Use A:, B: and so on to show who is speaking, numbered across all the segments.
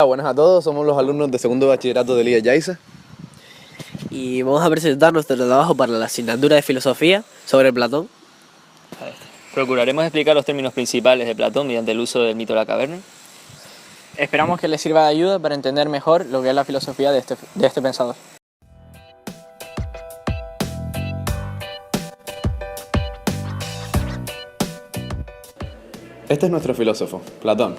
A: Buenas a todos, somos los alumnos de segundo bachillerato de Elías Yaiza.
B: Y vamos a presentar nuestro trabajo para la asignatura de filosofía sobre Platón.
C: Procuraremos explicar los términos principales de Platón mediante el uso del mito de la caverna.
D: Esperamos que les sirva de ayuda para entender mejor lo que es la filosofía de este pensador.
A: Este es nuestro filósofo, Platón.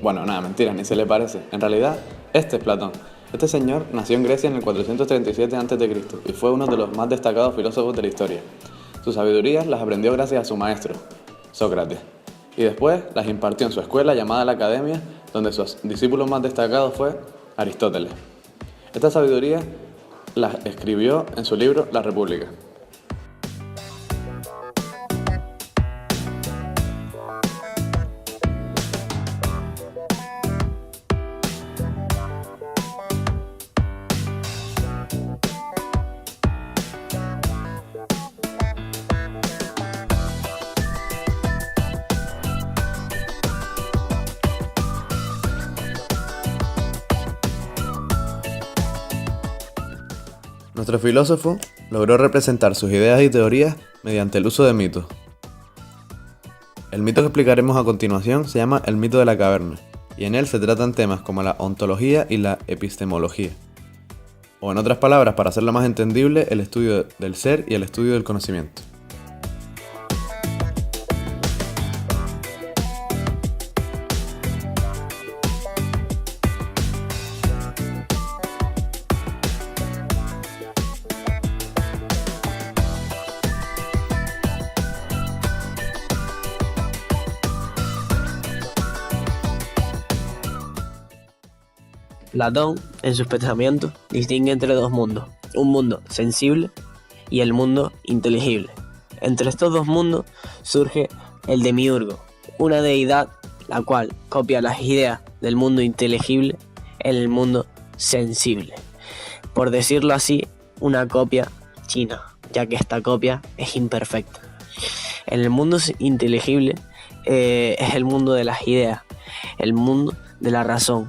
A: Bueno, nada, mentira, ni se le parece. En realidad, este es Platón. Este señor nació en Grecia en el 437 a.C. y fue uno de los más destacados filósofos de la historia. Sus sabidurías las aprendió gracias a su maestro, Sócrates, y después las impartió en su escuela llamada la Academia, donde sus discípulos más destacados fue Aristóteles. Esta sabiduría las escribió en su libro La República. Nuestro filósofo logró representar sus ideas y teorías mediante el uso de mitos. El mito que explicaremos a continuación se llama el mito de la caverna, y en él se tratan temas como la ontología y la epistemología. O en otras palabras, para hacerlo más entendible, el estudio del ser y el estudio del conocimiento.
B: Platón, en sus pensamientos, distingue entre dos mundos, un mundo sensible y el mundo inteligible. Entre estos dos mundos surge el demiurgo, una deidad la cual copia las ideas del mundo inteligible en el mundo sensible. Por decirlo así, una copia china, ya que esta copia es imperfecta. En el mundo inteligible es el mundo de las ideas, el mundo de la razón,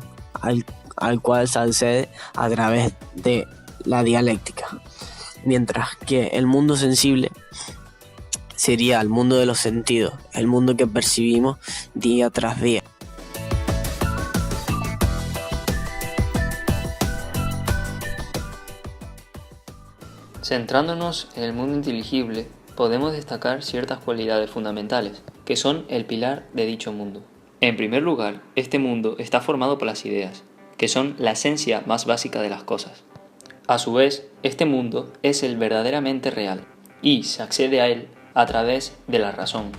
B: al cual se accede a través de la dialéctica, mientras que el mundo sensible sería el mundo de los sentidos, el mundo que percibimos día tras día.
C: Centrándonos en el mundo inteligible, podemos destacar ciertas cualidades fundamentales, que son el pilar de dicho mundo. En primer lugar, este mundo está formado por las ideas, que son la esencia más básica de las cosas. A su vez, este mundo es el verdaderamente real, y se accede a él a través de la razón.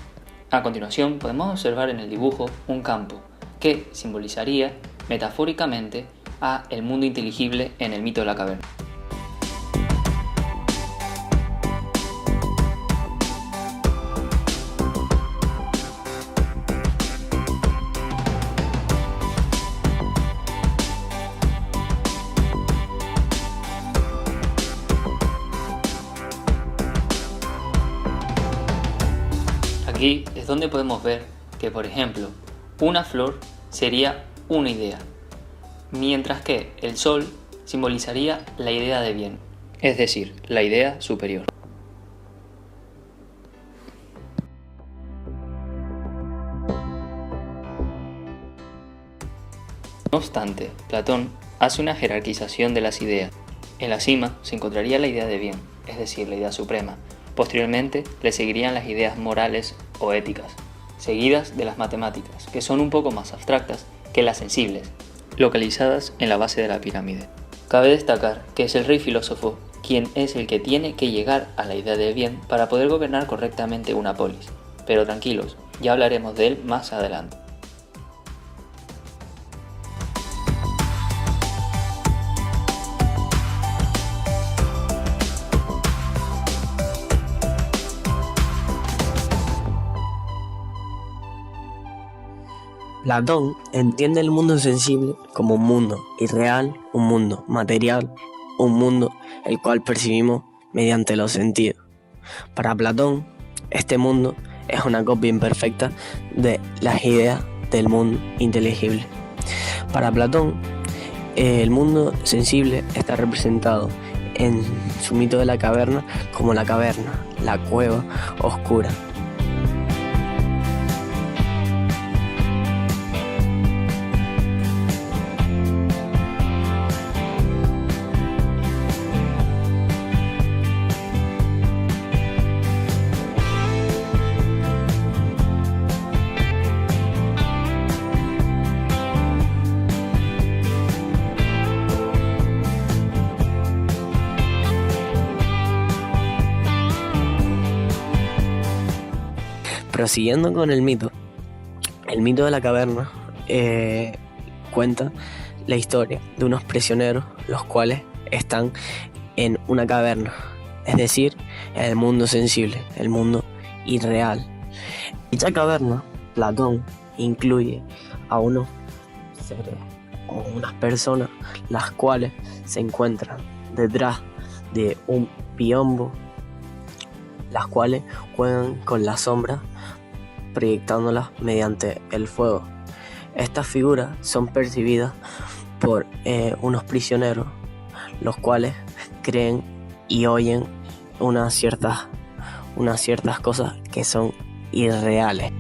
C: A continuación, podemos observar en el dibujo un campo, que simbolizaría, metafóricamente, a el mundo inteligible en el mito de la caverna. Aquí es donde podemos ver que, por ejemplo, una flor sería una idea, mientras que el sol simbolizaría la idea de bien, es decir, la idea superior. No obstante, Platón hace una jerarquización de las ideas. En la cima se encontraría la idea de bien, es decir, la idea suprema. Posteriormente le seguirían las ideas morales o éticas, seguidas de las matemáticas, que son un poco más abstractas que las sensibles, localizadas en la base de la pirámide. Cabe destacar que es el rey filósofo quien es el que tiene que llegar a la idea de bien para poder gobernar correctamente una polis. Pero tranquilos, ya hablaremos de él más adelante.
B: Platón entiende el mundo sensible como un mundo irreal, un mundo material, un mundo el cual percibimos mediante los sentidos. Para Platón, este mundo es una copia imperfecta de las ideas del mundo inteligible. Para Platón, el mundo sensible está representado en su mito de la caverna como la caverna, la cueva oscura. Prosiguiendo con el mito de la caverna cuenta la historia de unos prisioneros los cuales están en una caverna, es decir, en el mundo sensible, el mundo irreal. Dicha caverna, Platón incluye a unos seres o unas personas las cuales se encuentran detrás de un biombo, las cuales juegan con las sombras proyectándolas mediante el fuego. Estas figuras son percibidas por unos prisioneros, los cuales creen y oyen unas ciertas cosas que son irreales.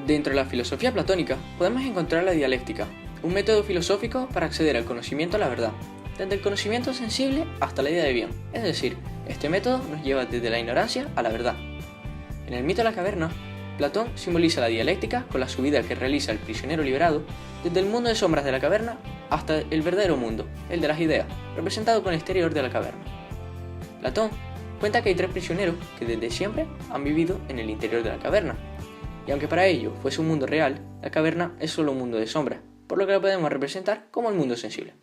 D: Dentro de la filosofía platónica podemos encontrar la dialéctica, un método filosófico para acceder al conocimiento a la verdad, desde el conocimiento sensible hasta la idea de bien. Es decir, este método nos lleva desde la ignorancia a la verdad. En el mito de la caverna, Platón simboliza la dialéctica con la subida que realiza el prisionero liberado desde el mundo de sombras de la caverna hasta el verdadero mundo, el de las ideas, representado con el exterior de la caverna. Platón cuenta que hay 3 prisioneros que desde siempre han vivido en el interior de la caverna, y aunque para ellos fuese un mundo real, la caverna es solo un mundo de sombras, por lo que lo podemos representar como el mundo sensible.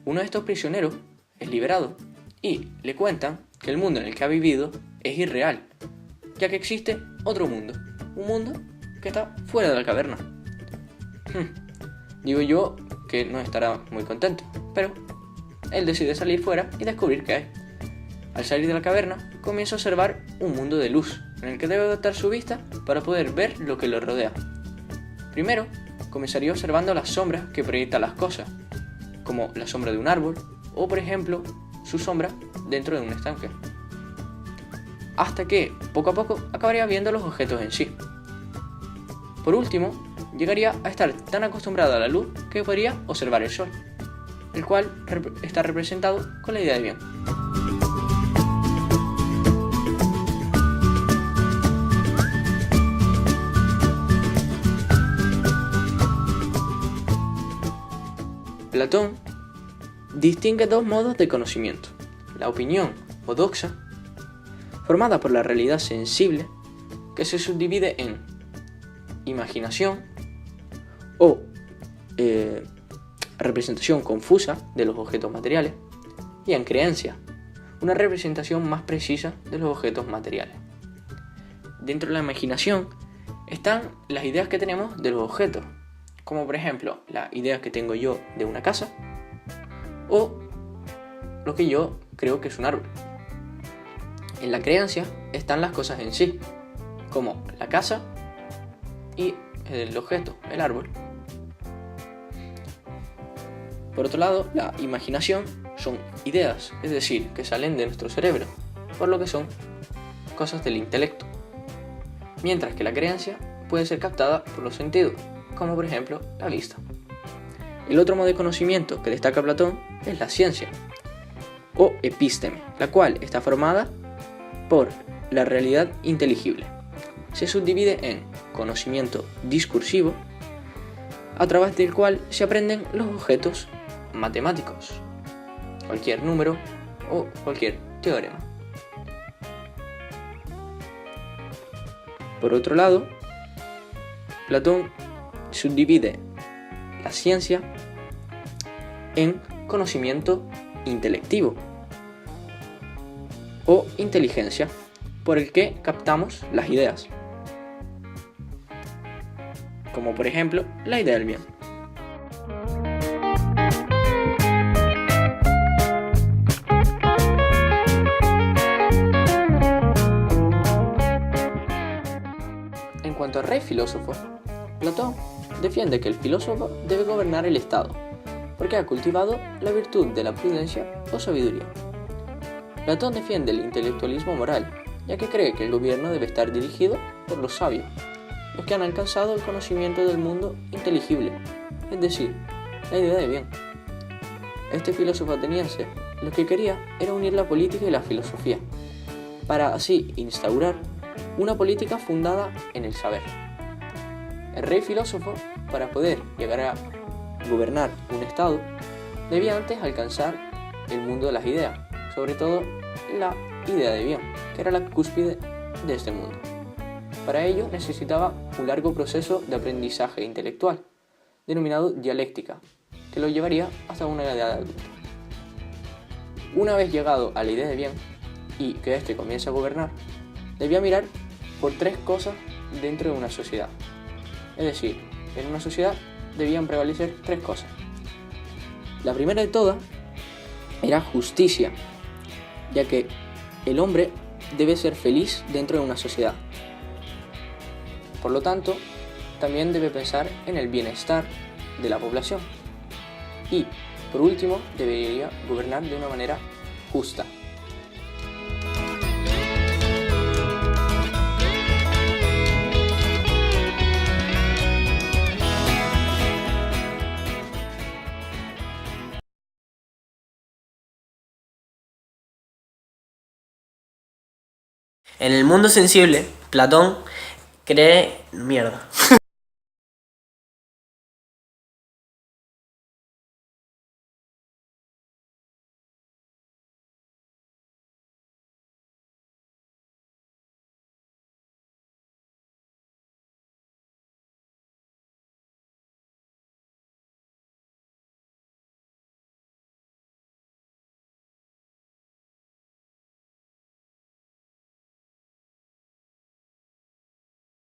D: Uno de estos prisioneros es liberado, y le cuentan que el mundo en el que ha vivido es irreal, ya que existe otro mundo, un mundo que está fuera de la caverna. Digo yo que no estará muy contento, pero él decide salir fuera y descubrir qué hay. Al salir de la caverna, comienza a observar un mundo de luz, en el que debe adaptar su vista para poder ver lo que lo rodea. Primero, comenzaría observando las sombras que proyectan las cosas, como la sombra de un árbol, o por ejemplo, su sombra dentro de un estanque. Hasta que, poco a poco, acabaría viendo los objetos en sí. Por último, llegaría a estar tan acostumbrado a la luz que podría observar el sol, el cual está representado con la idea de bien. Platón distingue 2 modos de conocimiento: la opinión o doxa, formada por la realidad sensible, que se subdivide en imaginación o representación confusa de los objetos materiales, y en creencia, una representación más precisa de los objetos materiales. Dentro de la imaginación están las ideas que tenemos de los objetos, como por ejemplo las ideas que tengo yo de una casa o lo que yo creo que es un árbol. En la creencia están las cosas en sí, como la casa y el objeto, el árbol. Por otro lado, la imaginación son ideas, es decir, que salen de nuestro cerebro, por lo que son cosas del intelecto, mientras que la creencia puede ser captada por los sentidos, como por ejemplo la vista. El otro modo de conocimiento que destaca Platón es la ciencia, o epísteme, la cual está formada por la realidad inteligible. se subdivide en conocimiento discursivo, a través del cual se aprenden los objetos matemáticos, cualquier número o cualquier teorema. Por otro lado, Platón subdivide la ciencia en conocimiento intelectivo o inteligencia, por el que captamos las ideas, como por ejemplo la idea del bien. En cuanto al rey filósofo, Platón defiende que el filósofo debe gobernar el Estado, porque ha cultivado la virtud de la prudencia o sabiduría. Platón defiende el intelectualismo moral, ya que cree que el gobierno debe estar dirigido por los sabios, los que han alcanzado el conocimiento del mundo inteligible, es decir, la idea de bien. Este filósofo ateniense lo que quería era unir la política y la filosofía, para así instaurar una política fundada en el saber. El rey filósofo, para poder llegar a gobernar un estado, debía antes alcanzar el mundo de las ideas, sobre todo la idea de bien, que era la cúspide de este mundo. Para ello necesitaba un largo proceso de aprendizaje intelectual, denominado dialéctica, que lo llevaría hasta una edad adulta. Una vez llegado a la idea de bien y que éste comience a gobernar, debía mirar por tres cosas dentro de una sociedad. Es decir, en una sociedad debían prevalecer tres cosas. La primera de todas era justicia, ya que el hombre debe ser feliz dentro de una sociedad. Por lo tanto, también debe pensar en el bienestar de la población. Y, por último, debería gobernar de una manera justa.
B: En el mundo sensible, Platón cree... Mierda.